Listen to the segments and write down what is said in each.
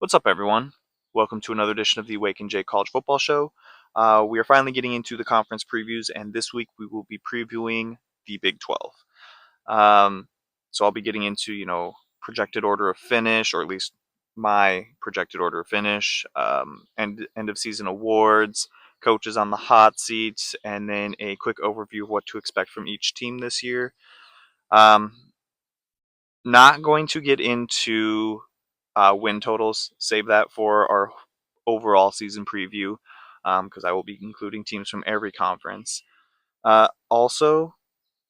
What's up, everyone? Welcome to another edition of the Wake and Jake College Football Show. We are finally getting into the conference previews, and this week we will be previewing the Big 12. So I'll be getting into, projected order of finish, or at least my projected order of finish, end of season awards, coaches on the hot seats, and then a quick overview of what to expect from each team this year. Not going to get into win totals. Save that for our overall season preview because I will be including teams from every conference. Also,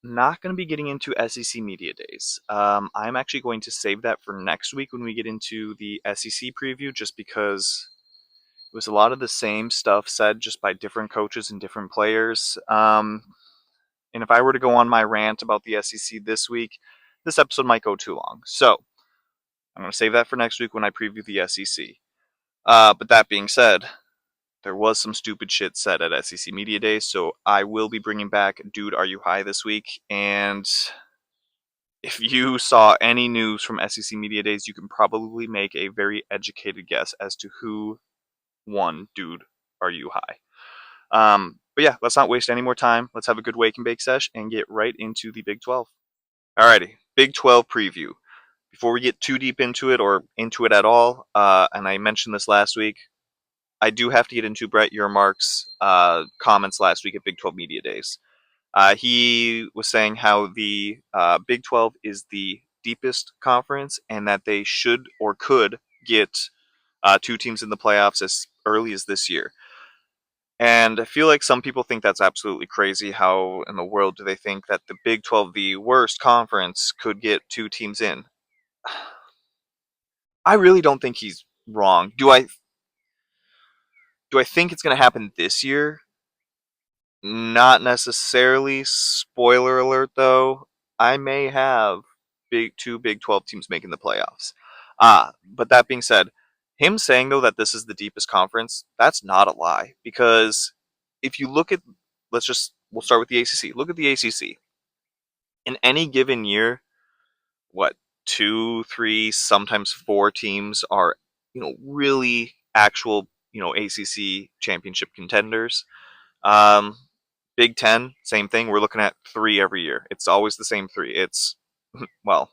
not going to be getting into SEC Media Days. I'm actually going to save that for next week when we get into the SEC preview, just because it was a lot of the same stuff said just by different coaches and different players. And if I were to go on my rant about the SEC this week, this episode might go too long. So I'm going to save that for next week when I preview the SEC. But that being said, there was some stupid shit said at SEC Media Days, so I will be bringing back Dude, Are You High this week. And if you saw any news from SEC Media Days, you can probably make a very educated guess as to who won Dude, Are You High. But yeah, let's not waste any more time. Let's have a good wake and bake sesh and get right into the Big 12. Alrighty, Big 12 preview. Before we get too deep into it or into it at all, and I mentioned this last week, I do have to get into Brett Yormark's comments last week at Big 12 Media Days. He was saying how the Big 12 is the deepest conference and that they should or could get two teams in the playoffs as early as this year. And I feel like some people think that's absolutely crazy. How in the world do they think that the Big 12, the worst conference, could get two teams in? I really don't think he's wrong. Do I think it's going to happen this year? Not necessarily. Spoiler alert, though. I may have two Big 12 teams making the playoffs. But that being said, him saying though that this is the deepest conference, that's not a lie. Because if you look at, we'll start with the ACC. Look at the ACC. In any given year, what, two, three, sometimes four teams are, really actual, ACC championship contenders. Um, Big Ten, same thing. We're looking at three every year. It's always the same three. It's, well,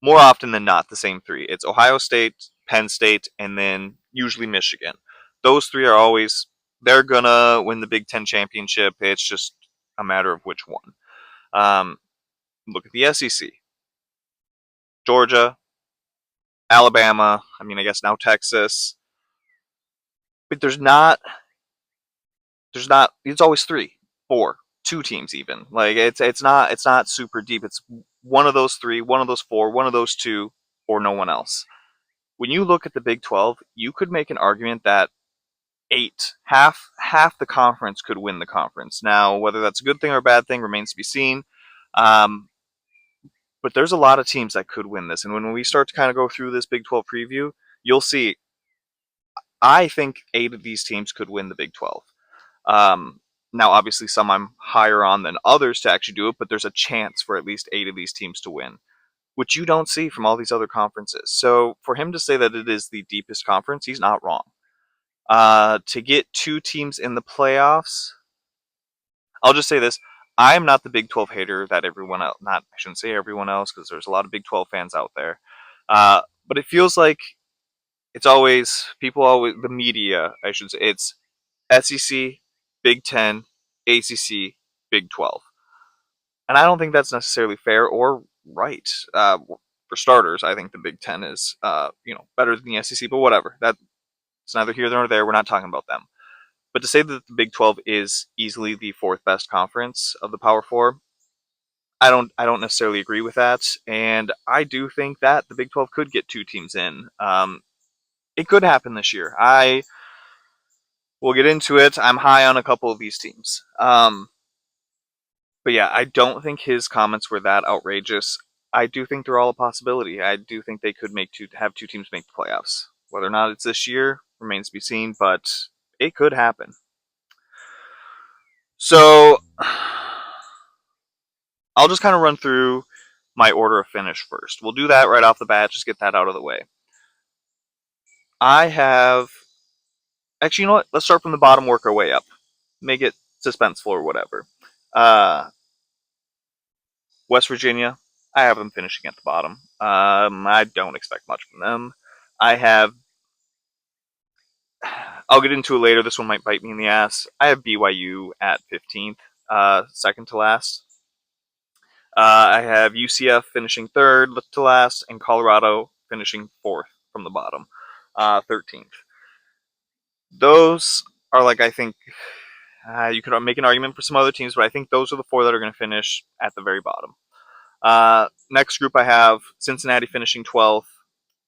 more often than not, the same three. It's Ohio State, Penn State, and then usually Michigan. Those three are always, they're gonna win the Big Ten championship. It's just a matter of which one. Look at the SEC. Georgia, Alabama, I guess now Texas. But it's always three, four, two teams even. Like it's not super deep. It's one of those three, one of those four, one of those two, or no one else. When you look at the Big 12, you could make an argument that half the conference could win the conference. Now, whether that's a good thing or a bad thing remains to be seen. Um, but there's a lot of teams that could win this, and when we start to kind of go through this Big 12 preview, you'll see. I think 8 of these teams could win the Big 12. Now, obviously, some I'm higher on than others to actually do it, but there's a chance for at least 8 of these teams to win, which you don't see from all these other conferences. So for him to say that it is the deepest conference, he's not wrong. To get two teams in the playoffs, I'll just say this. I'm not the Big 12 hater that everyone else, I shouldn't say everyone else because there's a lot of Big 12 fans out there. But it feels like the media, I should say, it's SEC, Big 10, ACC, Big 12. And I don't think that's necessarily fair or right. For starters, I think the Big 10 is, better than the SEC, but whatever. That's neither here nor there. We're not talking about them. But to say that the Big 12 is easily the fourth best conference of the Power Four, I don't necessarily agree with that. And I do think that the Big 12 could get two teams in. It could happen this year. We'll get into it. I'm high on a couple of these teams. But yeah, I don't think his comments were that outrageous. I do think they're all a possibility. I do think they could have two teams make the playoffs. Whether or not it's this year remains to be seen, but it could happen. So I'll just kind of run through my order of finish first. We'll do that right off the bat, just get that out of the way. I have actually, you know what? Let's start from the bottom, work our way up, make it suspenseful or whatever. Uh, West Virginia, I have them finishing at the bottom. I don't expect much from them. I have. I'll get into it later. This one might bite me in the ass. I have BYU at 15th, second to last. I have UCF finishing third to last, and Colorado finishing fourth from the bottom, 13th. Those are like, I think you could make an argument for some other teams, but I think those are the four that are going to finish at the very bottom. Next group I have Cincinnati finishing 12th,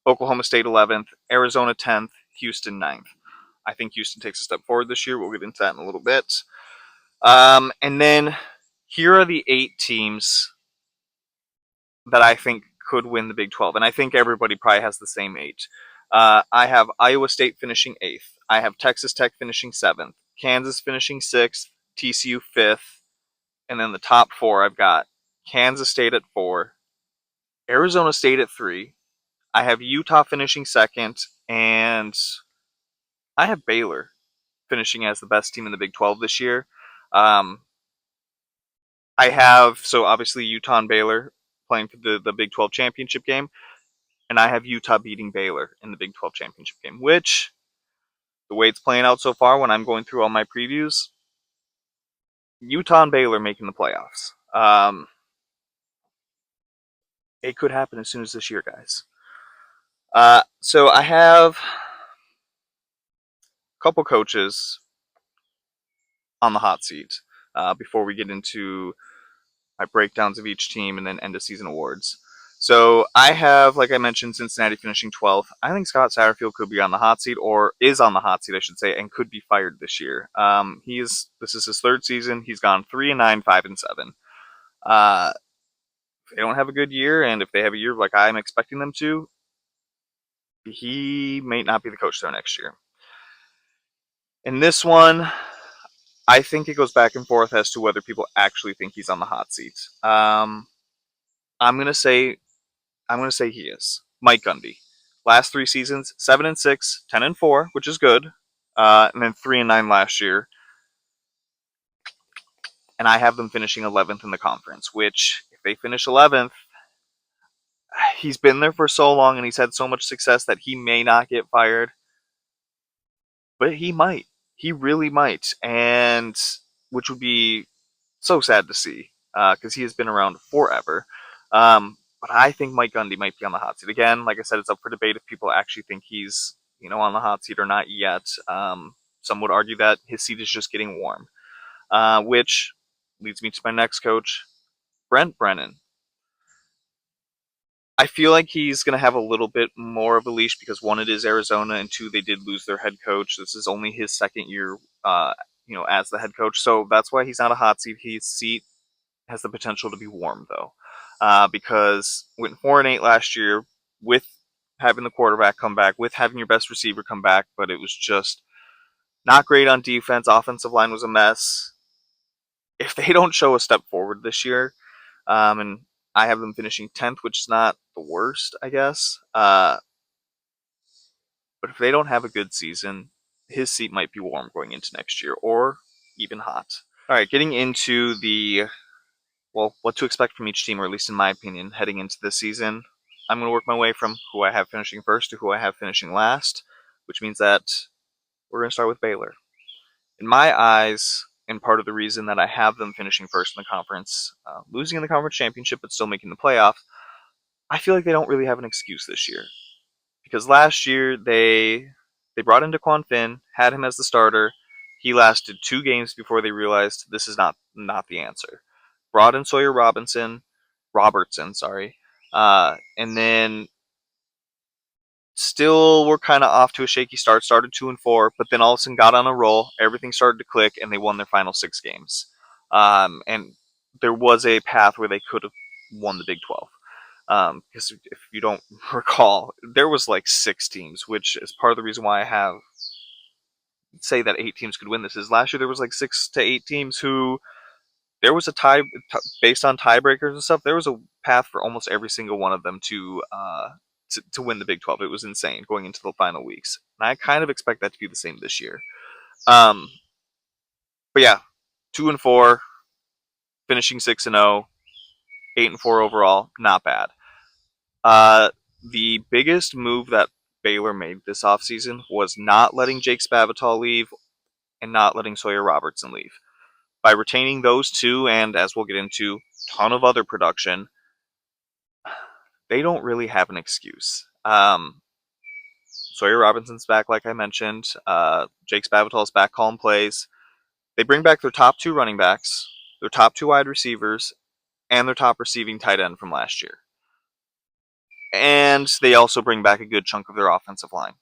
Oklahoma State 11th, Arizona 10th, Houston 9th. I think Houston takes a step forward this year. We'll get into that in a little bit. And then here are the 8 teams that I think could win the Big 12. And I think everybody probably has the same 8. I have Iowa State finishing 8th. I have Texas Tech finishing 7th. Kansas finishing 6th. TCU 5th. And then the top 4, I've got Kansas State at 4. Arizona State at 3. I have Utah finishing 2nd. And I have Baylor finishing as the best team in the Big 12 this year. I have, so obviously Utah and Baylor playing for the Big 12 championship game. And I have Utah beating Baylor in the Big 12 championship game, which, the way it's playing out so far when I'm going through all my previews, Utah and Baylor making the playoffs. It could happen as soon as this year, guys. So I have a couple coaches on the hot seat before we get into my breakdowns of each team and then end of season awards. So I have, like I mentioned, Cincinnati finishing 12th. I think Scott Satterfield could be on the hot seat, or is on the hot seat, I should say, and could be fired this year. This is his 3rd season. He's gone 3-9, 5-7. If they don't have a good year, and if they have a year like I'm expecting them to, he may not be the coach there next year. In this one, I think it goes back and forth as to whether people actually think he's on the hot seat. I'm gonna say he is. Mike Gundy. Last 3 seasons, 7-6, 10-4, which is good, and then 3-9 last year. And I have them finishing 11th in the conference. Which, if they finish 11th, he's been there for so long and he's had so much success that he may not get fired, but he might. He really might, and which would be so sad to see because he has been around forever. But I think Mike Gundy might be on the hot seat again. Like I said, it's up for debate if people actually think he's on the hot seat or not yet. Some would argue that his seat is just getting warm, which leads me to my next coach, Brent Brennan. I feel like he's going to have a little bit more of a leash because one, it is Arizona, and two, they did lose their head coach. This is only his 2nd year, as the head coach, so that's why he's not a hot seat. His seat has the potential to be warm though, because went 4-8 last year with having the quarterback come back, with having your best receiver come back, but it was just not great on defense. Offensive line was a mess. If they don't show a step forward this year, and I have them finishing 10th, which is not the worst, I guess. But if they don't have a good season, his seat might be warm going into next year, or even hot. All right, getting into what to expect from each team, or at least in my opinion, heading into this season. I'm going to work my way from who I have finishing first to who I have finishing last, which means that we're going to start with Baylor. In my eyes, and part of the reason that I have them finishing first in the conference, losing in the conference championship but still making the playoffs, I feel like they don't really have an excuse this year. Because last year they brought in DeQuan Finn, had him as the starter. He lasted 2 games before they realized this is not the answer. Brought in Sawyer Robertson, sorry, and then still were kind of off to a shaky start. Started 2-4, but then all of a sudden got on a roll. Everything started to click, and they won their final 6 games. And there was a path where they could have won the Big 12. Because if you don't recall, there was like 6 teams, which is part of the reason why I have say that 8 teams could win this. Is last year there was like 6 to 8 teams who there was a tie based on tiebreakers and stuff. There was a path for almost every single one of them to to win the Big 12. It was insane going into the final weeks. And I kind of expect that to be the same this year. Um, but yeah, 2-4, finishing 6-0, 8-4 overall, not bad. Uh, the biggest move that Baylor made this offseason was not letting Jake Spavital leave and not letting Sawyer Robertson leave. By retaining those two, and as we'll get into, a ton of other production, they don't really have an excuse. Sawyer Robinson's back, like I mentioned. Jake Spavital's back calling plays. They bring back their top two running backs, their top two wide receivers, and their top receiving tight end from last year. And they also bring back a good chunk of their offensive line.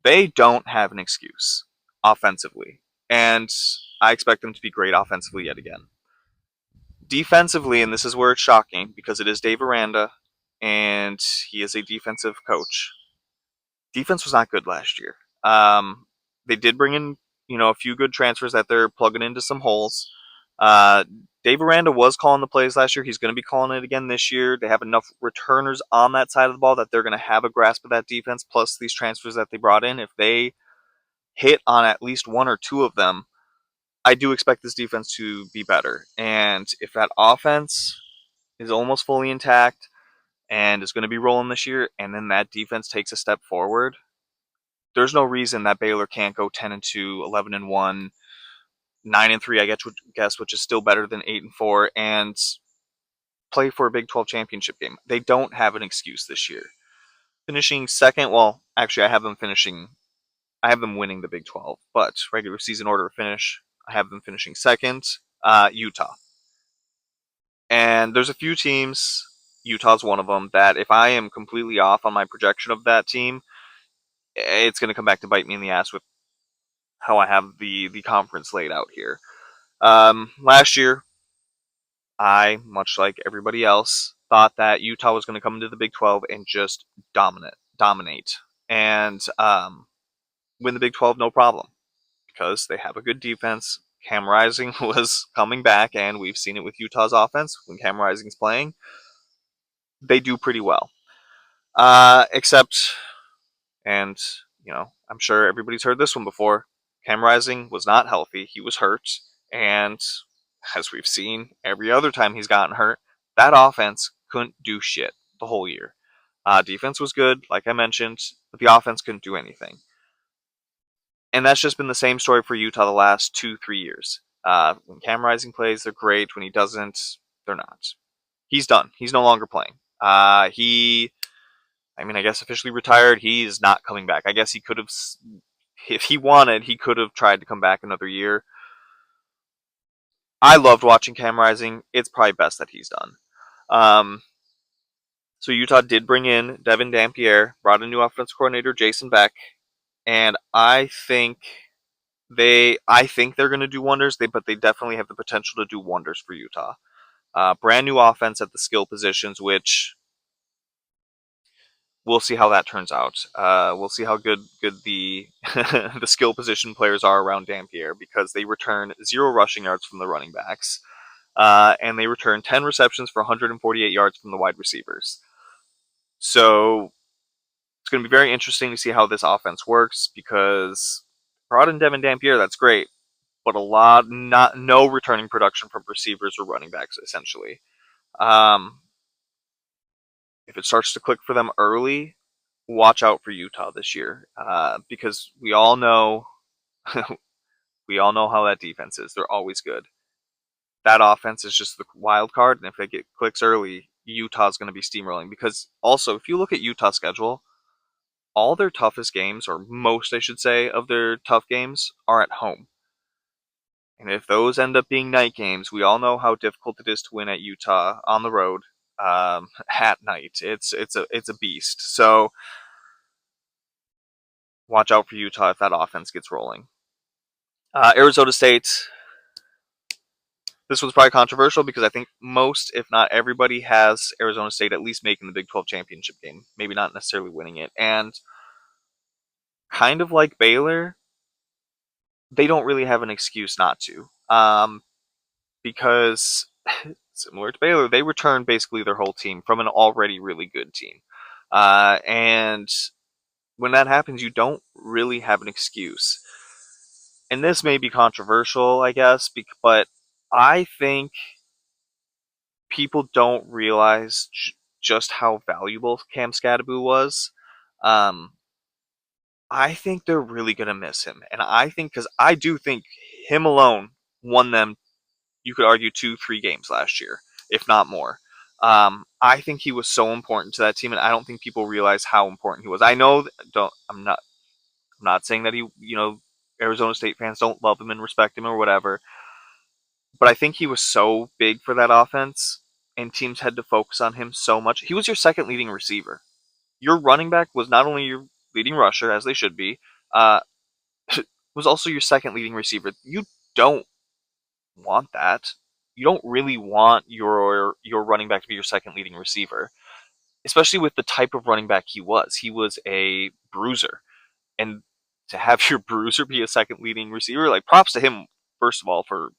They don't have an excuse offensively. And I expect them to be great offensively yet again. Defensively, and this is where it's shocking because it is Dave Aranda and he is a defensive coach. Defense was not good last year. They did bring in, a few good transfers that they're plugging into some holes. Uh, Dave Aranda was calling the plays last year. He's going to be calling it again this year. They have enough returners on that side of the ball that they're going to have a grasp of that defense, plus these transfers that they brought in. If they hit on at least one or two of them, I do expect this defense to be better. And if that offense is almost fully intact and is going to be rolling this year, and then that defense takes a step forward, there's no reason that Baylor can't go 10-2, 11-1, 9-3, I guess, which is still better than 8-4, and play for a Big 12 championship game. They don't have an excuse this year. Finishing second, well, actually, I have them winning the Big 12, but regular season order of finish, I have them finishing second, Utah. And there's a few teams, Utah's one of them, that if I am completely off on my projection of that team, it's going to come back to bite me in the ass with how I have the conference laid out here. Last year, I, much like everybody else, thought that Utah was going to come into the Big 12 and just dominate, and win the Big 12 no problem because they have a good defense. Cam Rising was coming back, and we've seen it with Utah's offense. When Cam Rising's playing, they do pretty well. Except, and I'm sure everybody's heard this one before, Cam Rising was not healthy. He was hurt, and as we've seen every other time he's gotten hurt, that offense couldn't do shit the whole year. Defense was good, like I mentioned, but the offense couldn't do anything. And that's just been the same story for Utah the last 2-3 years. When Cam Rising plays, they're great. When he doesn't, they're not. He's done. He's no longer playing. I guess officially retired. He's not coming back. I guess he could have, if he wanted, he could have tried to come back another year. I loved watching Cam Rising. It's probably best that he's done. So Utah did bring in Devin Dampier, brought a new offense coordinator, Jason Beck, and I think they're going to do wonders. But they definitely have the potential to do wonders for Utah. Brand new offense at the skill positions, which we'll see how that turns out. We'll see how good the the skill position players are around Dampier because they return 0 rushing yards from the running backs, and they return 10 receptions for 148 yards from the wide receivers. So it's going to be very interesting to see how this offense works because brought in Devin Dampier, that's great, but no returning production from receivers or running backs essentially. If it starts to click for them early, watch out for Utah this year because we all know how that defense is. They're always good. That offense is just the wild card, and if they get clicks early, Utah's going to be steamrolling. Because also, if you look at Utah's schedule, all their toughest games, or most, I should say, of their tough games are at home. And if those end up being night games, we all know how difficult it is to win at Utah on the road at night. It's a beast. So watch out for Utah if that offense gets rolling. Arizona State. This was probably controversial because I think most, if not everybody, has Arizona State at least making the Big 12 championship game. Maybe not necessarily winning it. And kind of like Baylor, they don't really have an excuse not to. Because similar to Baylor, they returned basically their whole team from an already really good team. And when that happens, you don't really have an excuse. And this may be controversial, I guess, but I think people don't realize just how valuable Cam Scadaboo was. Um, I think they're really going to miss him. And I think, because I do think him alone won them, you could argue, 2, 3 games last year, if not more. I think he was so important to that team, and I don't think people realize how important he was. I know, I'm not saying that Arizona State fans don't love him and respect him or whatever, but I think he was so big for that offense, and teams had to focus on him so much. He was your second leading receiver. Your running back was not only your leading rusher, as they should be, uh, was also your second leading receiver. You don't want that. You don't really want your running back to be your second leading receiver, especially with the type of running back he was. He was a bruiser, and to have your bruiser be a second leading receiver, like, props to him first of all for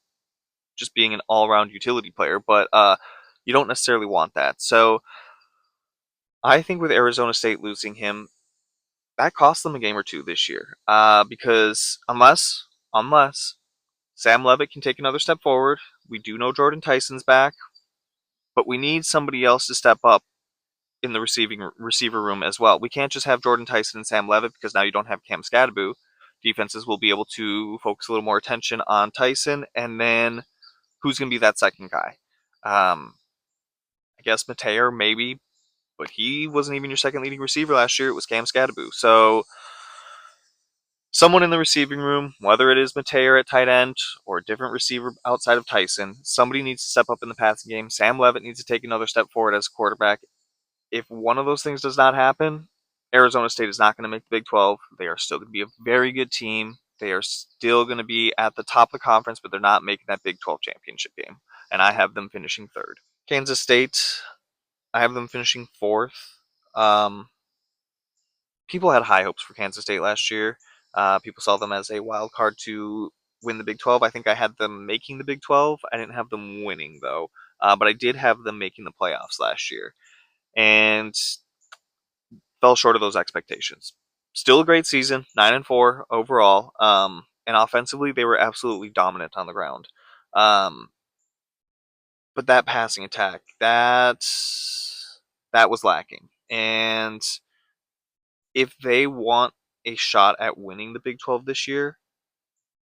just being an all-around utility player, but you don't necessarily want that. So I think with Arizona State losing him, that cost them a game or two this year, because unless Sam Levitt can take another step forward, we do know Jordan Tyson's back, but we need somebody else to step up in the receiver room as well. We can't just have Jordan Tyson and Sam Levitt, because now you don't have Cam Scadaboo. Defenses will be able to focus a little more attention on Tyson, and then who's going to be that second guy? I guess Mateo, maybe, but he wasn't even your second leading receiver last year. It was Cam Scadaboo. So someone in the receiving room, whether it is Mateo at tight end or a different receiver outside of Tyson, somebody needs to step up in the passing game. Sam Levitt needs to take another step forward as a quarterback. If one of those things does not happen, Arizona State is not going to make the Big 12. They are still going to be a very good team. They are still going to be at the top of the conference, but they're not making that Big 12 championship game. And I have them finishing third. Kansas State, I have them finishing fourth. Um, People had high hopes for Kansas State last year. People saw them as a wild card to win the Big 12. I think I had them making the Big 12. I didn't have them winning, though. But I did have them making the playoffs last year, and fell short of those expectations. Still a great season, 9-4 overall. And offensively, they were absolutely dominant on the ground. But that passing attack, that was lacking. And if they want a shot at winning the Big 12 this year,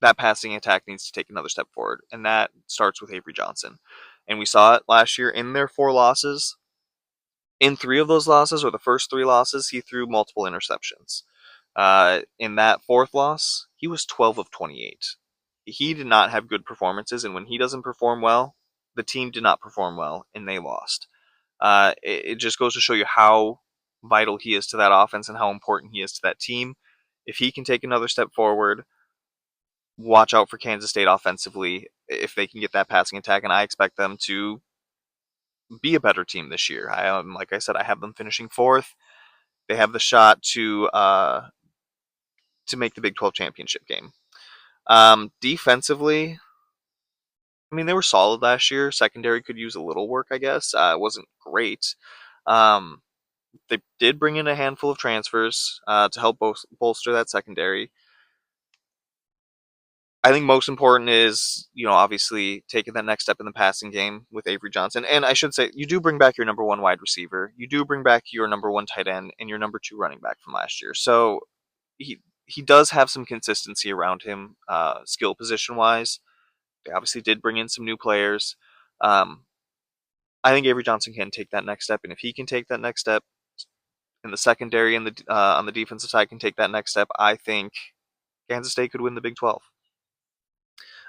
that passing attack needs to take another step forward, and that starts with Avery Johnson. And we saw it last year in their 4 losses. In 3 of those losses, or the first 3 losses, he threw multiple interceptions. In that 4th loss, he was 12 of 28. He did not have good performances, and when he doesn't perform well, the team did not perform well, and they lost. It just goes to show you how vital he is to that offense and how important he is to that team. If he can take another step forward, watch out for Kansas State offensively if they can get that passing attack, and I expect them to be a better team this year. Like I said, I have them finishing 4th. They have the shot to make the Big 12 championship game. Defensively, I mean, they were solid last year. Secondary could use a little work, I guess. It wasn't great. Um, they did bring in a handful of transfers to help bolster that secondary. I think most important is, obviously taking that next step in the passing game with Avery Johnson. And I should say, you do bring back your number 1 wide receiver. You do bring back your number 1 tight end and your number 2 running back from last year. So he does have some consistency around him, skill position wise. They obviously did bring in some new players. I think Avery Johnson can take that next step, and if he can take that next step, in the secondary and on the defensive side can take that next step, I think Kansas State could win the Big 12.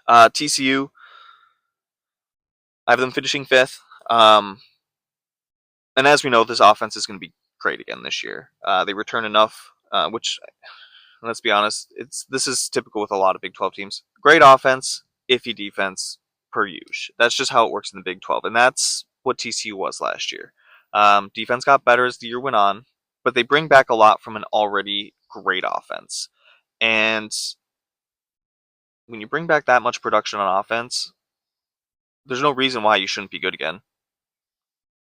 TCU, I have them finishing 5th. And as we know, this offense is going to be great again this year. They return enough, which, let's be honest, this is typical with a lot of Big 12 teams. Great offense, iffy defense, per usual. That's just how it works in the Big 12, and that's what TCU was last year. Defense got better as the year went on, but they bring back a lot from an already great offense. And when you bring back that much production on offense, there's no reason why you shouldn't be good again.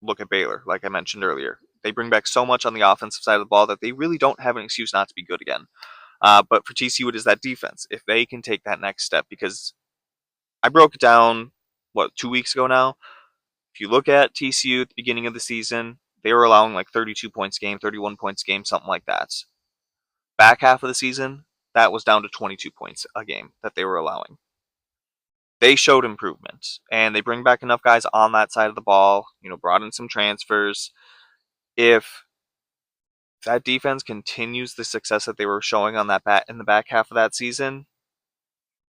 Look at Baylor, like I mentioned earlier. They bring back so much on the offensive side of the ball that they really don't have an excuse not to be good again. But for TCU, it is that defense. If they can take that next step, because I broke it down, 2 weeks ago now? If you look at TCU at the beginning of the season, they were allowing like 32 points a game, 31 points a game, something like that. Back half of the season, that was down to 22 points a game that they were allowing. They showed improvement, and they bring back enough guys on that side of the ball, brought in some transfers. If that defense continues the success that they were showing on that in the back half of that season,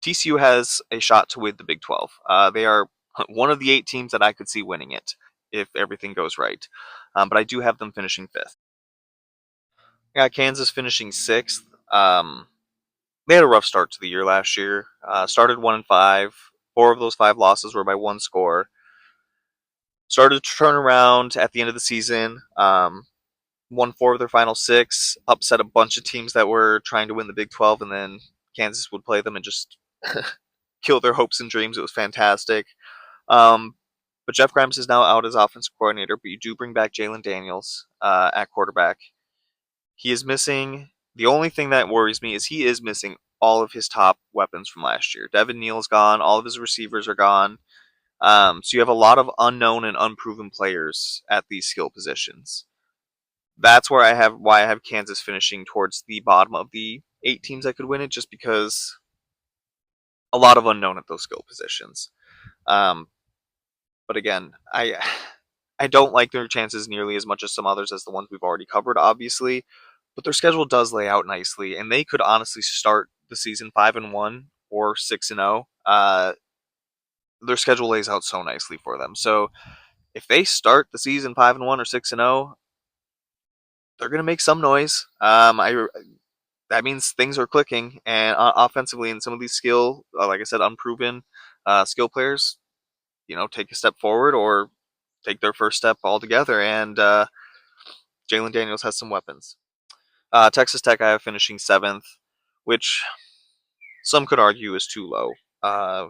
TCU has a shot to win the Big 12. They are one of the 8 teams that I could see winning it if everything goes right. But I do have them finishing 5th. I got Kansas finishing 6th. They had a rough start to the year last year. Started 1-5. 4 of those 5 losses were by 1 score. Started to turn around at the end of the season. Won 4 of their final 6. Upset a bunch of teams that were trying to win the Big 12, and then Kansas would play them and just kill their hopes and dreams. It was fantastic. But Jeff Grimes is now out as offensive coordinator, but you do bring back Jalen Daniels at quarterback. He is missing. The only thing that worries me is he is missing all of his top weapons from last year. Devin Neal's gone. All of his receivers are gone. So you have a lot of unknown and unproven players at these skill positions. That's why I have Kansas finishing towards the bottom of the 8 teams that could win it, just because a lot of unknown at those skill positions. But again, I don't like their chances nearly as much as some others as the ones we've already covered, obviously. But their schedule does lay out nicely, and they could honestly start the season 5-1 or 6-0. Their schedule lays out so nicely for them. So if they start the season 5-1 or 6-0, they're going to make some noise. That means things are clicking, and offensively, in some of these like I said, unproven skill players, take a step forward or take their first step altogether. And Jalen Daniels has some weapons. Texas Tech, I have finishing 7th, which some could argue is too low.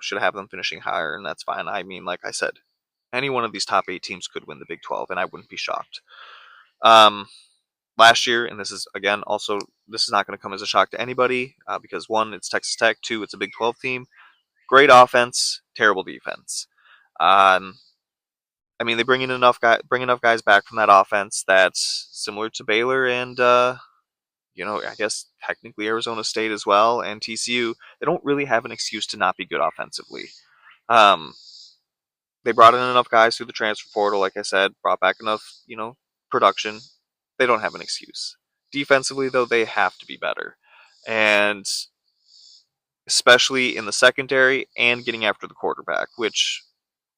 Should have them finishing higher, and that's fine. I mean, like I said, any one of these top 8 teams could win the Big 12, and I wouldn't be shocked. Last year, and this is, again, also, this is not going to come as a shock to anybody, because 1, it's Texas Tech, 2, it's a Big 12 team. Great offense, terrible defense. I mean, they bring enough guys back from that offense that's similar to Baylor and I guess technically Arizona State as well, and TCU. They don't really have an excuse to not be good offensively. They brought in enough guys through the transfer portal, like I said, brought back enough, production. They don't have an excuse. Defensively, though, they have to be better, and especially in the secondary and getting after the quarterback, which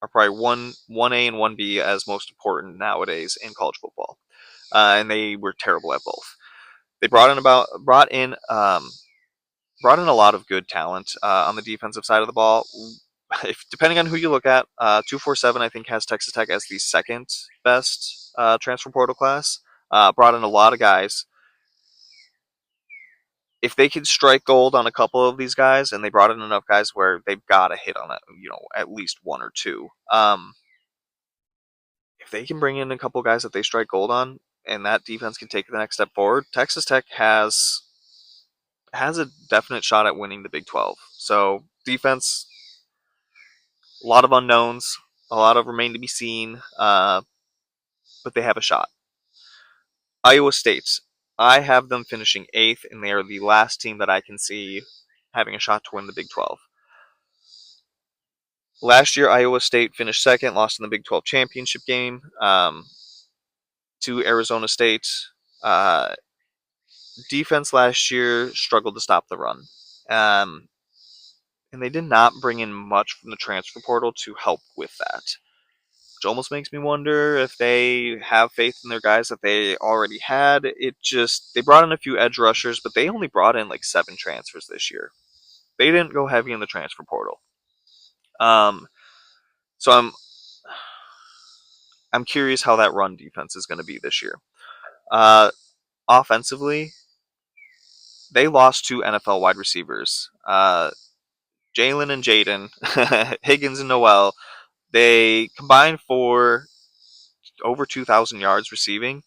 are probably one A and 1B as most important nowadays in college football. And they were terrible at both. They brought in a lot of good talent on the defensive side of the ball. Depending on who you look at, 247 I think has Texas Tech as the second best transfer portal class. Brought in a lot of guys. If they could strike gold on a couple of these guys, and they brought in enough guys where they've got to hit on it, at least 1 or 2. If they can bring in a couple guys that they strike gold on, and that defense can take the next step forward, Texas Tech has a definite shot at winning the Big 12. So defense, a lot of unknowns, a lot of remain to be seen, but they have a shot. Iowa State, I have them finishing 8th, and they are the last team that I can see having a shot to win the Big 12. Last year, Iowa State finished 2nd, lost in the Big 12 championship game to Arizona State. Defense last year struggled to stop the run. And they did not bring in much from the transfer portal to help with that. Which almost makes me wonder if they have faith in their guys that they already had. They brought in a few edge rushers, but they only brought in like 7 transfers this year. They didn't go heavy in the transfer portal. So I'm curious how that run defense is going to be this year. Offensively, they lost 2 NFL wide receivers. Jalen and Jaden, Higgins and Noel. They combined for over 2,000 yards receiving,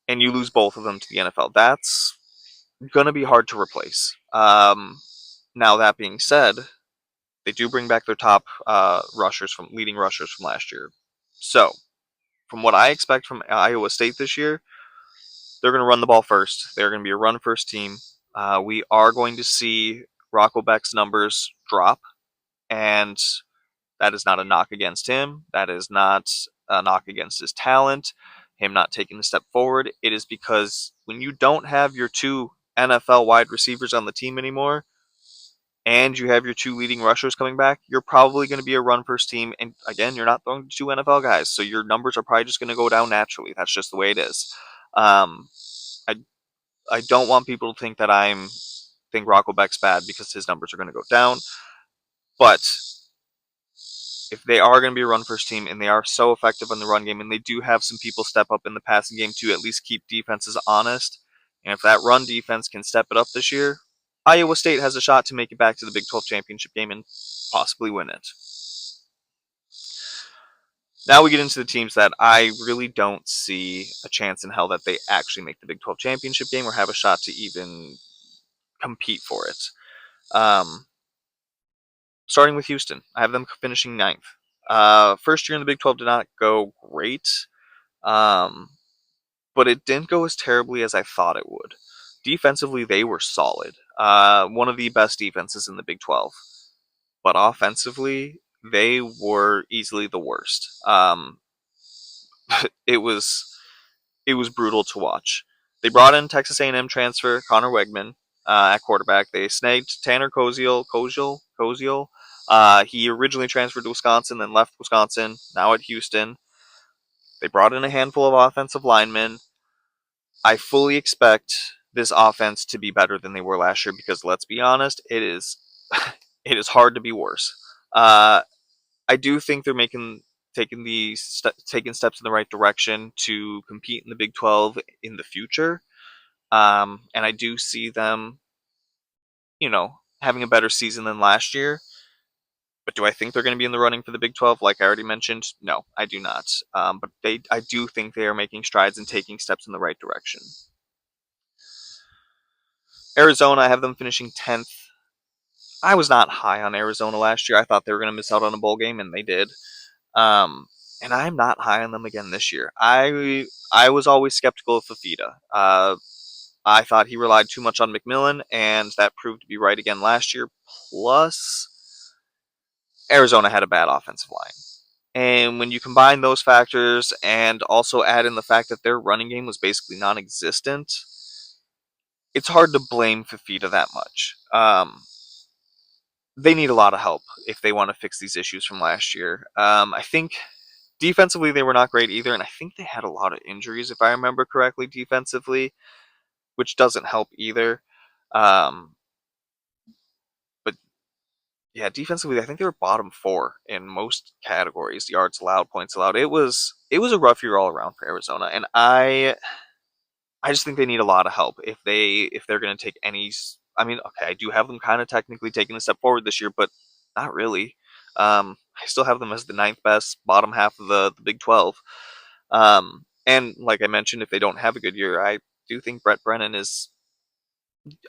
and you lose both of them to the NFL. That's going to be hard to replace. Now, that being said, they do bring back their top leading rushers from last year. So, from what I expect from Iowa State this year, they're going to run the ball first. They're going to be a run first team. We are going to see Rocco Beck's numbers drop, and that is not a knock against him. That is not a knock against his talent, him not taking a step forward. It is because when you don't have your two NFL wide receivers on the team anymore, and you have your two leading rushers coming back, you're probably going to be a run first team. And again, you're not throwing two NFL guys, so your numbers are probably just going to go down naturally. That's just the way it is. I I don't want people to think that think Rocco Beck's bad because his numbers are going to go down. But if they are going to be a run first team and they are so effective in the run game and they do have some people step up in the passing game to at least keep defenses honest, and if that run defense can step it up this year, Iowa State has a shot to make it back to the Big 12 championship game and possibly win it. Now we get into the teams that I really don't see a chance in hell that they actually make the Big 12 championship game or have a shot to even compete for it. Starting with Houston, I have them finishing ninth. First year in the Big 12 did not go great, but it didn't go as terribly as I thought it would. Defensively, they were solid. One of the best defenses in the Big 12. But offensively, they were easily the worst. It was brutal to watch. They brought in Texas A&M transfer Connor Wegman at quarterback. They snagged Tanner Koziel. He originally transferred to Wisconsin, then left Wisconsin, now at Houston. They brought in a handful of offensive linemen. I fully expect this offense to be better than they were last year because, let's be honest, it is it is hard to be worse. I do think they're taking steps in the right direction to compete in the Big 12 in the future. And I do see them, having a better season than last year. But do I think they're going to be in the running for the Big 12? Like I already mentioned, no, I do not. But I do think they are making strides and taking steps in the right direction. Arizona, I have them finishing 10th. I was not high on Arizona last year. I thought they were going to miss out on a bowl game, and they did. And I'm not high on them again this year. I was always skeptical of Fafita. I thought he relied too much on McMillan, and that proved to be right again last year. Plus, Arizona had a bad offensive line. And when you combine those factors and also add in the fact that their running game was basically non-existent, it's hard to blame Fafita that much. They need a lot of help if they want to fix these issues from last year. I think defensively they were not great either, and I think they had a lot of injuries, if I remember correctly, defensively, which doesn't help either. But yeah, defensively, I think they were bottom 4 in most categories: yards allowed, points allowed. It was a rough year all around for Arizona, and I just think they need a lot of help if they're going to take any. I mean, okay, I do have them kind of technically taking a step forward this year, but not really. I still have them as the ninth best, bottom half of the Big 12. And like I mentioned, if they don't have a good year, I do think Brett Brennan is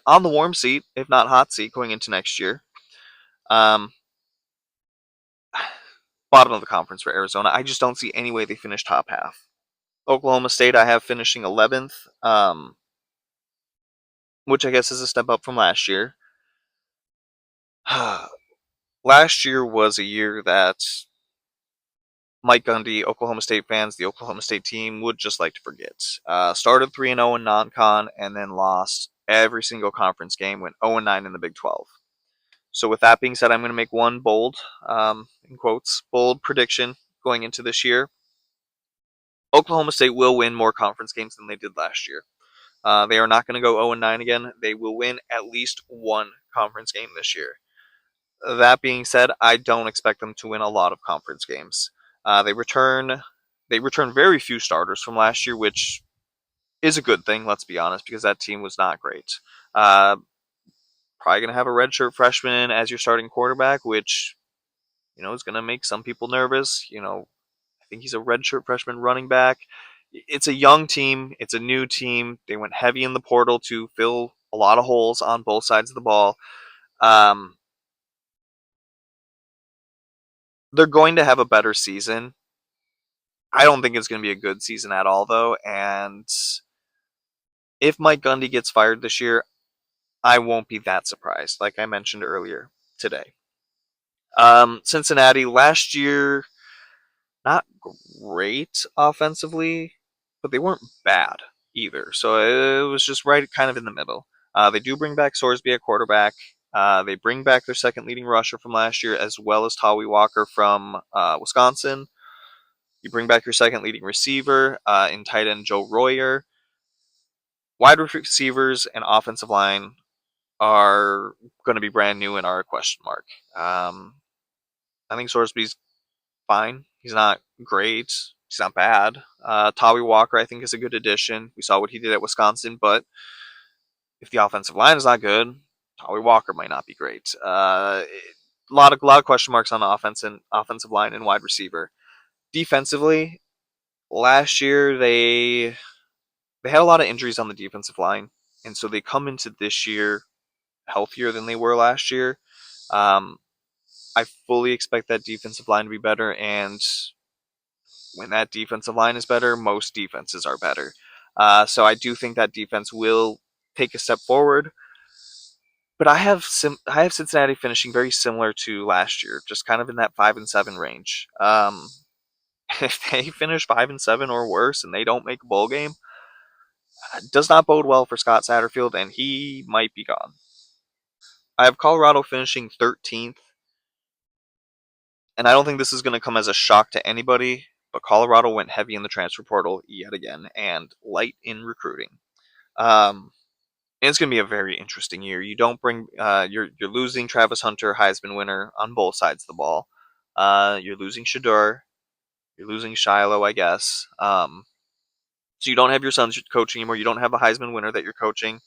on the warm seat, if not hot seat, going into next year. Um, Bottom of the conference for Arizona. I just don't see any way they finish top half. Oklahoma State, I have finishing 11th, which I guess is a step up from last year. Last year was a year that Mike Gundy, Oklahoma State fans, the Oklahoma State team would just like to forget. Started 3-0 in non-con and then lost every single conference game, went 0-9 in the Big 12. So with that being said, I'm going to make one bold, in quotes, bold prediction going into this year. Oklahoma State will win more conference games than they did last year. They are not going to go 0-9 again. They will win at least one conference game this year. That being said, I don't expect them to win a lot of conference games. They return very few starters from last year, which is a good thing, let's be honest, because that team was not great. Probably going to have a redshirt freshman as your starting quarterback, which is going to make some people nervous. I think he's a redshirt freshman running back. It's a young team. It's a new team. They went heavy in the portal to fill a lot of holes on both sides of the ball. Um, they're going to have a better season. I don't think it's going to be a good season at all, though. And if Mike Gundy gets fired this year, I won't be that surprised, like I mentioned earlier today. Cincinnati last year, not great offensively, but they weren't bad either. So it was just right kind of in the middle. They do bring back Sorsby at quarterback. They bring back their second leading rusher from last year, as well as Tawi Walker from Wisconsin. You bring back your second leading receiver in tight end Joe Royer. Wide receivers and offensive line are going to be brand new and are a question mark. I think Sorsby's fine. He's not great. He's not bad. Tawi Walker, I think, is a good addition. We saw what he did at Wisconsin, but if the offensive line is not good, Tawi Walker might not be great. A lot of question marks on the offensive line and wide receiver. Defensively, last year they had a lot of injuries on the defensive line, and so they come into this year healthier than they were last year. Um, I fully expect that defensive line to be better, and when that defensive line is better, most defenses are better. So I do think that defense will take a step forward. But I have Cincinnati finishing very similar to last year, just kind of in that 5-7 range. If they finish 5-7 or worse and they don't make a bowl game, it does not bode well for Scott Satterfield, and he might be gone. I have Colorado finishing 13th, and I don't think this is going to come as a shock to anybody, but Colorado went heavy in the transfer portal yet again and light in recruiting. Um, it's going to be a very interesting year. You don't bring you're losing Travis Hunter, Heisman winner, on both sides of the ball. You're losing Shador, you're losing Shiloh, I guess. So you don't have your sons coaching anymore. You don't have a Heisman winner that you're coaching.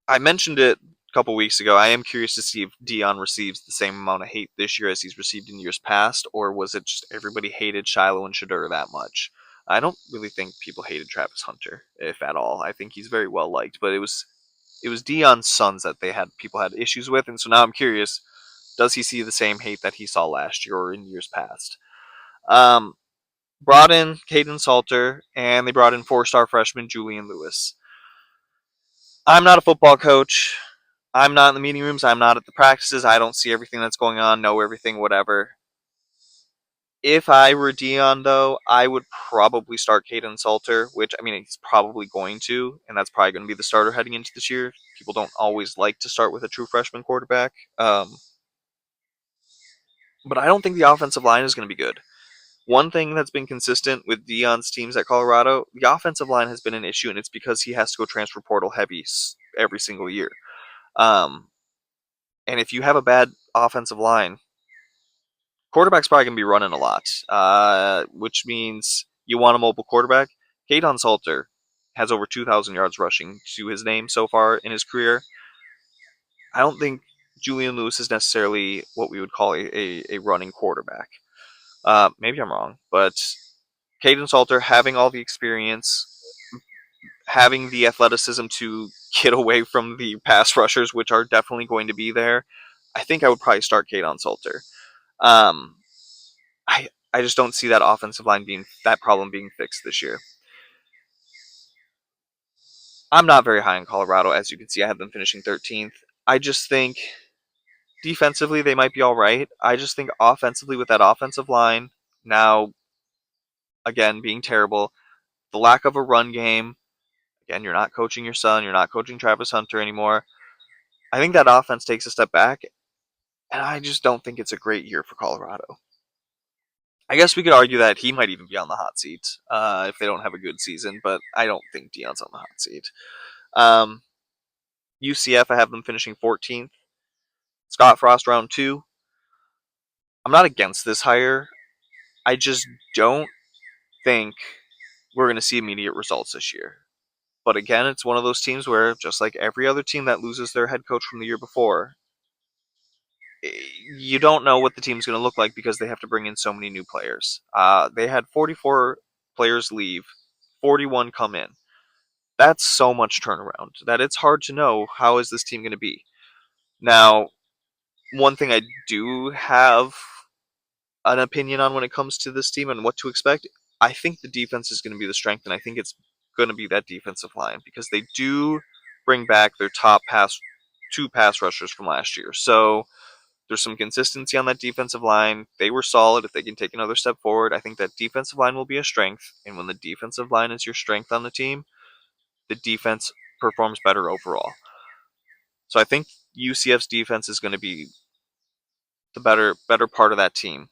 I mentioned it a couple weeks ago. I am curious to see if Dion receives the same amount of hate this year as he's received in years past, or was it just everybody hated Shiloh and Shador that much? I don't really think people hated Travis Hunter, if at all. I think he's very well liked, but it was Dion's sons that people had issues with, and so now I'm curious: does he see the same hate that he saw last year or in years past? Um, Brought in Caden Salter, and they brought in four-star freshman Julian Lewis. I'm not a football coach. I'm not in the meeting rooms. I'm not at the practices. I don't see everything that's going on, know everything, whatever. If I were Dion, though, I would probably start Caden Salter, which, I mean, he's probably going to, and that's probably going to be the starter heading into this year. People don't always like to start with a true freshman quarterback. But I don't think the offensive line is going to be good. One thing that's been consistent with Dion's teams at Colorado, the offensive line has been an issue, and it's because he has to go transfer portal heavy every single year. Um, and if you have a bad offensive line, quarterback's probably going to be running a lot, which means you want a mobile quarterback. Kaden Salter has over 2,000 yards rushing to his name so far in his career. I don't think Julian Lewis is necessarily what we would call a running quarterback. Maybe I'm wrong, but Kaden Salter having all the experience, having the athleticism to get away from the pass rushers, which are definitely going to be there, I think I would probably start Kaden Salter. Um, I just don't see that offensive line that problem being fixed this year. I'm not very high in Colorado, as you can see. I have them finishing 13th. I just think defensively they might be all right. I just think offensively with that offensive line now again being terrible, the lack of a run game. Again, you're not coaching your son. You're not coaching Travis Hunter anymore. I think that offense takes a step back, and I just don't think it's a great year for Colorado. I guess we could argue that he might even be on the hot seat if they don't have a good season, but I don't think Dion's on the hot seat. Um, UCF, I have them finishing 14th. Scott Frost, round 2. I'm not against this hire. I just don't think we're going to see immediate results this year. But again, it's one of those teams where, just like every other team that loses their head coach from the year before, you don't know what the team's going to look like because they have to bring in so many new players. They had 44 players leave, 41 come in. That's so much turnaround that it's hard to know how is this team going to be. Now, one thing I do have an opinion on when it comes to this team and what to expect, I think the defense is going to be the strength, and I think it's going to be that defensive line because they do bring back their two pass rushers from last year. So there's some consistency on that defensive line. They were solid. If they can take another step forward, I think that defensive line will be a strength. And when the defensive line is your strength on the team, the defense performs better overall. So I think UCF's defense is going to be the better part of that team.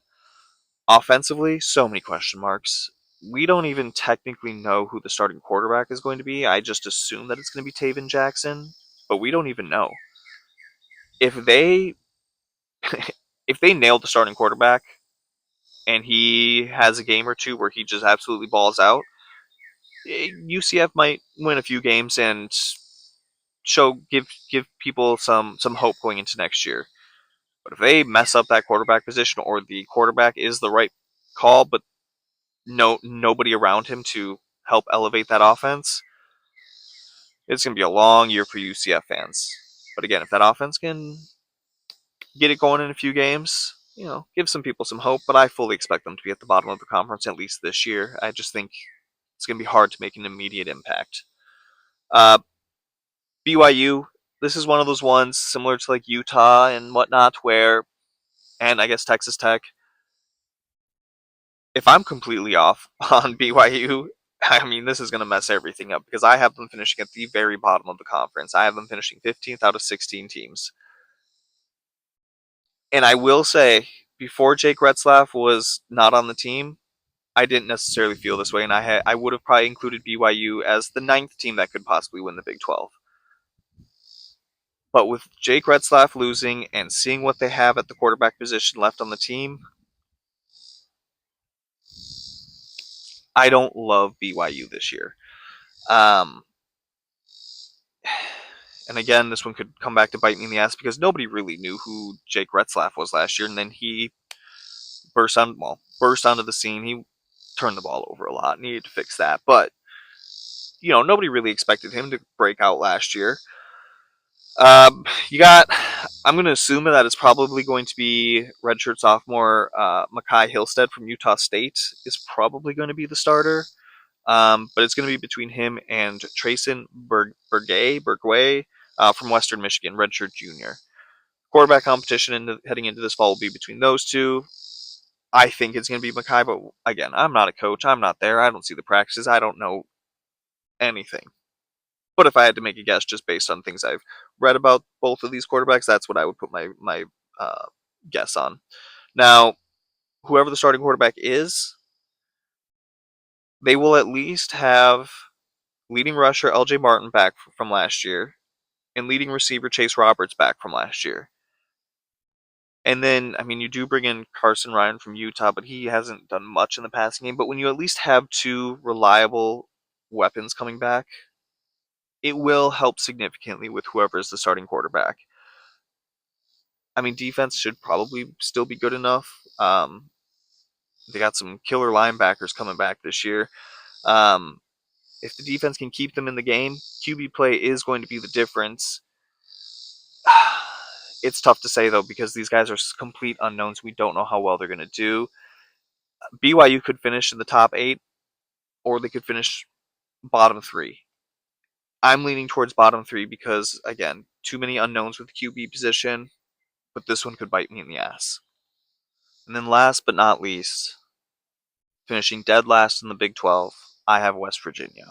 Offensively, so many question marks. We don't even technically know who the starting quarterback is going to be. I just assume that it's going to be Taven Jackson, but we don't even know. If they if they nail the starting quarterback and he has a game or two where he just absolutely balls out, UCF might win a few games and give people some hope going into next year. But if they mess up that quarterback position or the quarterback is the right call, but nobody around him to help elevate that offense, it's going to be a long year for UCF fans. But again, if that offense can get it going in a few games, give some people some hope. But I fully expect them to be at the bottom of the conference at least this year. I just think it's going to be hard to make an immediate impact. Uh, BYU, this is one of those ones similar to like Utah and whatnot, and I guess Texas Tech. If I'm completely off on BYU, I mean, this is going to mess everything up because I have them finishing at the very bottom of the conference. I have them finishing 15th out of 16 teams. And I will say, before Jake Retzlaff was not on the team, I didn't necessarily feel this way, and I would have probably included BYU as the ninth team that could possibly win the Big 12. But with Jake Retzlaff losing and seeing what they have at the quarterback position left on the team, I don't love BYU this year. And again, this one could come back to bite me in the ass because nobody really knew who Jake Retzlaff was last year, and then he burst onto the scene. He turned the ball over a lot, needed to fix that, but nobody really expected him to break out last year. You got, I'm going to assume that it's probably going to be redshirt sophomore Mekhi Hillstead from Utah State is probably going to be the starter. But it's going to be between him and Trayson Bergway from Western Michigan, redshirt junior. Quarterback competition heading into this fall will be between those two. I think it's going to be Mekhi, but again, I'm not a coach. I'm not there. I don't see the practices. I don't know anything. But if I had to make a guess just based on things I've read about both of these quarterbacks, that's what I would put my guess on. Now, whoever the starting quarterback is, they will at least have leading rusher LJ Martin back from last year and leading receiver Chase Roberts back from last year. And then, I mean, you do bring in Carson Ryan from Utah, but he hasn't done much in the passing game. But when you at least have two reliable weapons coming back, it will help significantly with whoever is the starting quarterback. I mean, defense should probably still be good enough. They got some killer linebackers coming back this year. If the defense can keep them in the game, QB play is going to be the difference. It's tough to say, though, because these guys are complete unknowns. We don't know how well they're going to do. BYU could finish in the top 8, or they could finish bottom 3. I'm leaning towards bottom 3 because, again, too many unknowns with the QB position, but this one could bite me in the ass. And then last but not least, finishing dead last in the Big 12, I have West Virginia.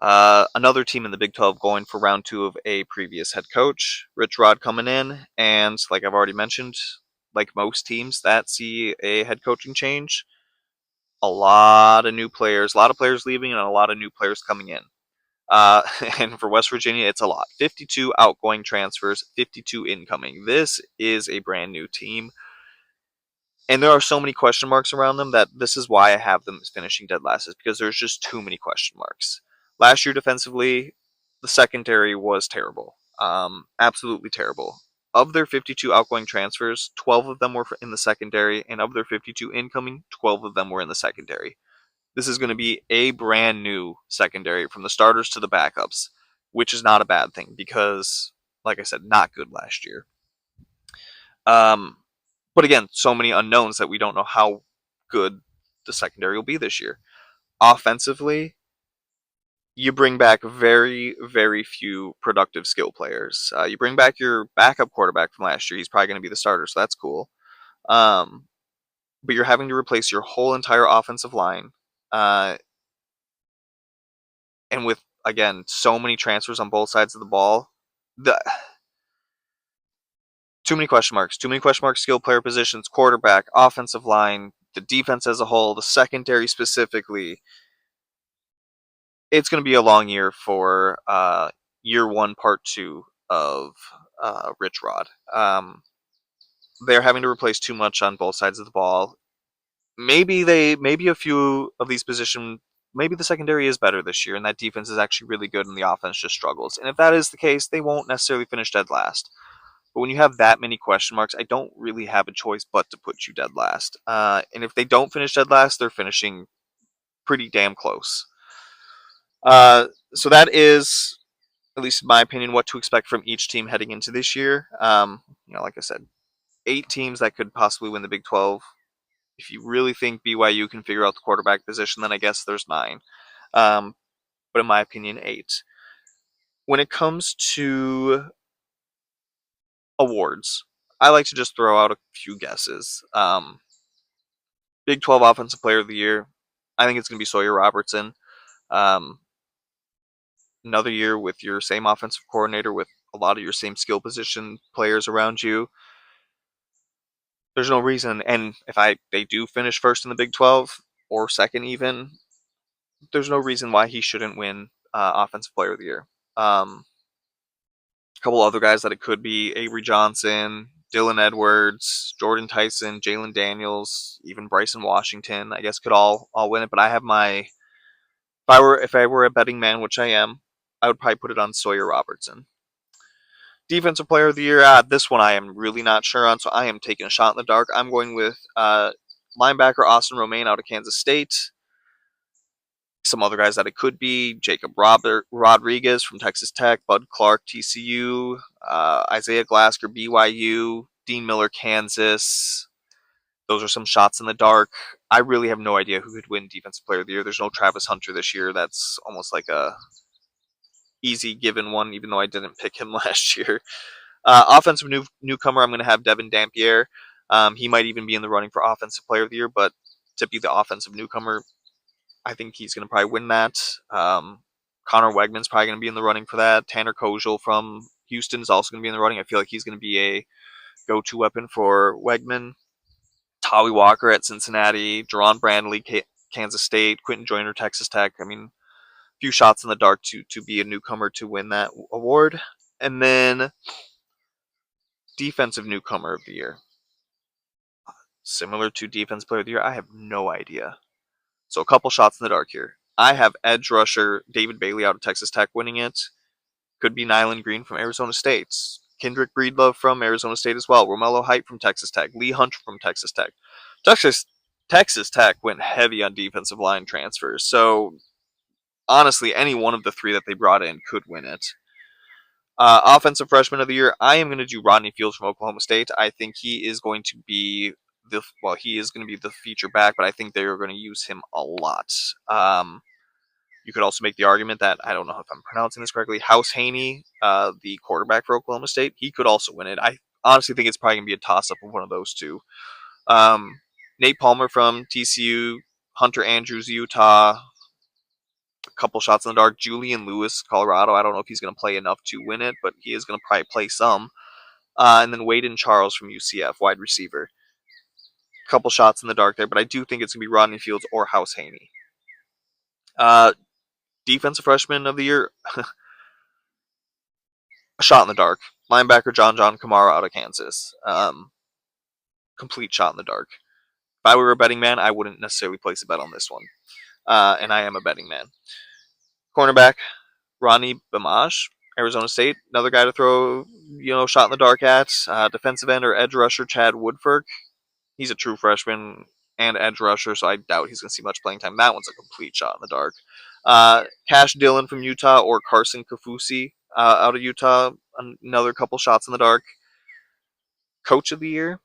Another team in the Big 12 going for round 2 of a previous head coach, Rich Rod coming in, and like I've already mentioned, like most teams that see a head coaching change, a lot of new players, a lot of players leaving, and a lot of new players coming in. And for West Virginia, it's a lot. 52 outgoing transfers, 52 incoming. This is a brand new team. And there are so many question marks around them that this is why I have them finishing dead last, is because there's just too many question marks. Last year, defensively, the secondary was terrible. Absolutely terrible. of their 52 outgoing transfers, 12 of them were in the secondary, and of their 52 incoming, 12 of them were in the secondary. This is going to be a brand new secondary from the starters to the backups, which is not a bad thing because, like I said, not good last year. But again, so many unknowns that we don't know how good the secondary will be this year. Offensively, you bring back very, very few productive skill players. You bring back your backup quarterback from last year. He's probably going to be the starter, so that's cool. Um, but you're having to replace your whole entire offensive line. And with, again, so many transfers on both sides of the ball, the too many question marks. Too many question marks, skill player positions, quarterback, offensive line, the defense as a whole, the secondary specifically. It's going to be a long year for year one, part two of Rich Rod. They're having to replace too much on both sides of the ball. Maybe a few of these positions, maybe the secondary is better this year, and that defense is actually really good, and the offense just struggles. And if that is the case, they won't necessarily finish dead last. But when you have that many question marks, I don't really have a choice but to put you dead last. And if they don't finish dead last, they're finishing pretty damn close. So that is, at least in my opinion, what to expect from each team heading into this year. Like I said, 8 teams that could possibly win the Big 12. If you really think BYU can figure out the quarterback position, then I guess there's 9. But in my opinion, 8. When it comes to awards, I like to just throw out a few guesses. Big 12 Offensive Player of the Year, I think it's going to be Sawyer Robertson. Um, another year with your same offensive coordinator, with a lot of your same skill position players around you. There's no reason, and if they do finish first in the Big 12 or second even, there's no reason why he shouldn't win Offensive Player of the Year. A couple other guys that it could be: Avery Johnson, Dylan Edwards, Jordan Tyson, Jalen Daniels, even Bryson Washington. I guess could all win it. But I have my, if I were a betting man, which I am, I would probably put it on Sawyer Robertson. Defensive Player of the Year, this one I am really not sure on, so I am taking a shot in the dark. I'm going with linebacker Austin Romaine out of Kansas State. Some other guys that it could be: Jacob Rodriguez from Texas Tech, Bud Clark, TCU, Isaiah Glasker, BYU, Dean Miller, Kansas. Those are some shots in the dark. I really have no idea who could win Defensive Player of the Year. There's no Travis Hunter this year. That's almost like a easy given one, even though I didn't pick him last year. Offensive newcomer, I'm going to have Devin Dampier. He might even be in the running for Offensive Player of the Year, but to be the offensive newcomer, I think he's going to probably win that. Connor Wegman's probably going to be in the running for that. Tanner Kojal from Houston is also going to be in the running. I feel like he's going to be a go-to weapon for Wegman. Tawi Walker at Cincinnati. Jerron Brandley, Kansas State. Quentin Joyner, Texas Tech. I mean, a few shots in the dark to be a newcomer to win that award. And then Defensive Newcomer of the Year. Similar to Defense Player of the Year, I have no idea. So a couple shots in the dark here. I have edge rusher David Bailey out of Texas Tech winning it. Could be Nyland Green from Arizona State. Kendrick Breedlove from Arizona State as well. Romello Height from Texas Tech. Lee Hunter from Texas Tech. Texas Tech went heavy on defensive line transfers. So honestly, any one of the 3 that they brought in could win it. Offensive Freshman of the Year, I am going to do Rodney Fields from Oklahoma State. I think he is going to be he is going to be the feature back, but I think they are going to use him a lot. You could also make the argument that, I don't know if I'm pronouncing this correctly, House Haney, the quarterback for Oklahoma State, he could also win it. I honestly think it's probably going to be a toss-up of one of those 2. Nate Palmer from TCU, Hunter Andrews, Utah, a couple shots in the dark. Julian Lewis, Colorado. I don't know if he's going to play enough to win it, but he is going to probably play some. And then Waden Charles from UCF, wide receiver. A couple shots in the dark there, but I do think it's going to be Rodney Fields or House Haney. Defensive Freshman of the Year, a shot in the dark. Linebacker John Kamara out of Kansas. Complete shot in the dark. If I were a betting man, I wouldn't necessarily place a bet on this one. And I am a betting man. Cornerback Ronnie Bamaj, Arizona State. Another guy to throw shot in the dark at. Defensive end or edge rusher Chad Woodford. He's a true freshman and edge rusher, so I doubt he's going to see much playing time. That one's a complete shot in the dark. Cash Dillon from Utah or Carson Kafusi out of Utah. Another couple shots in the dark. Coach of the year,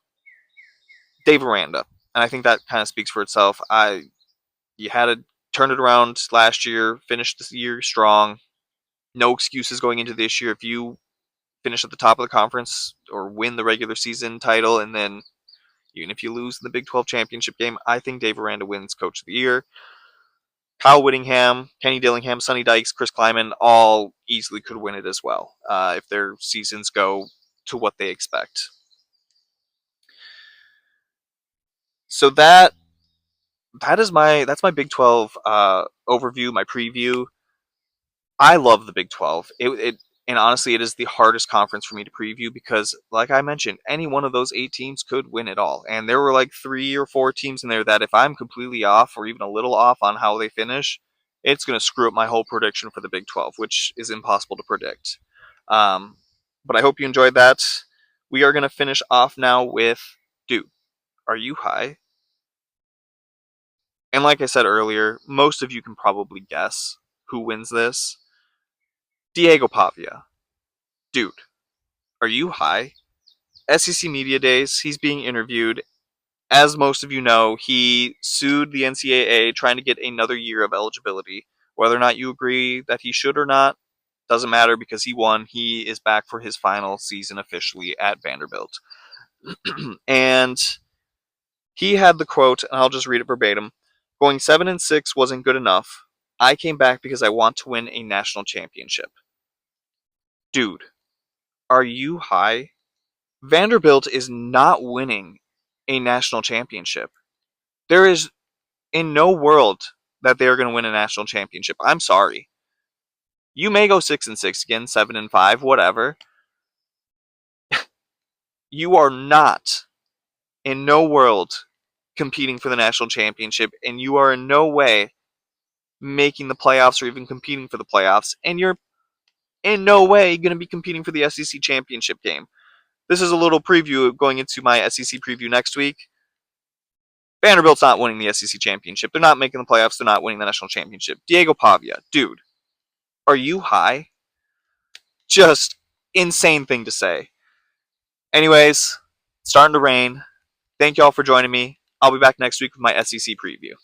Dave Aranda. And I think that kind of speaks for itself. You had to turn it around last year, finish the year strong. No excuses going into this year. If you finish at the top of the conference or win the regular season title, and then even if you lose in the Big 12 championship game, I think Dave Aranda wins Coach of the Year. Kyle Whittingham, Kenny Dillingham, Sonny Dykes, Chris Kleiman all easily could win it as well if their seasons go to what they expect. So that's my Big 12 overview, my preview. I love the Big 12. And honestly, it is the hardest conference for me to preview because, like I mentioned, any one of those 8 teams could win it all. And there were like 3 or 4 teams in there that if I'm completely off or even a little off on how they finish, it's going to screw up my whole prediction for the Big 12, which is impossible to predict. But I hope you enjoyed that. We are going to finish off now with, dude, are you high? And like I said earlier, most of you can probably guess who wins this. Diego Pavia. Dude, are you high? SEC Media Days, he's being interviewed. As most of you know, he sued the NCAA trying to get another year of eligibility. Whether or not you agree that he should or not, doesn't matter because he won. He is back for his final season officially at Vanderbilt. And he had the quote, and I'll just read it verbatim. Going 7-6 wasn't good enough. I came back because I want to win a national championship. Dude, are you high? Vanderbilt is not winning a national championship. There is in no world that they are going to win a national championship. I'm sorry. You may go 6-6 again, 7-5, whatever. You are not in no world competing for the national championship, and you are in no way making the playoffs or even competing for the playoffs, and you're in no way going to be competing for the SEC championship game. This is a little preview going into my SEC preview next week. Vanderbilt's not winning the SEC championship. They're not making the playoffs. They're not winning the national championship. Diego Pavia, dude, are you high? Just insane thing to say. Anyways, starting to rain. Thank y'all for joining me. I'll be back next week with my SEC preview.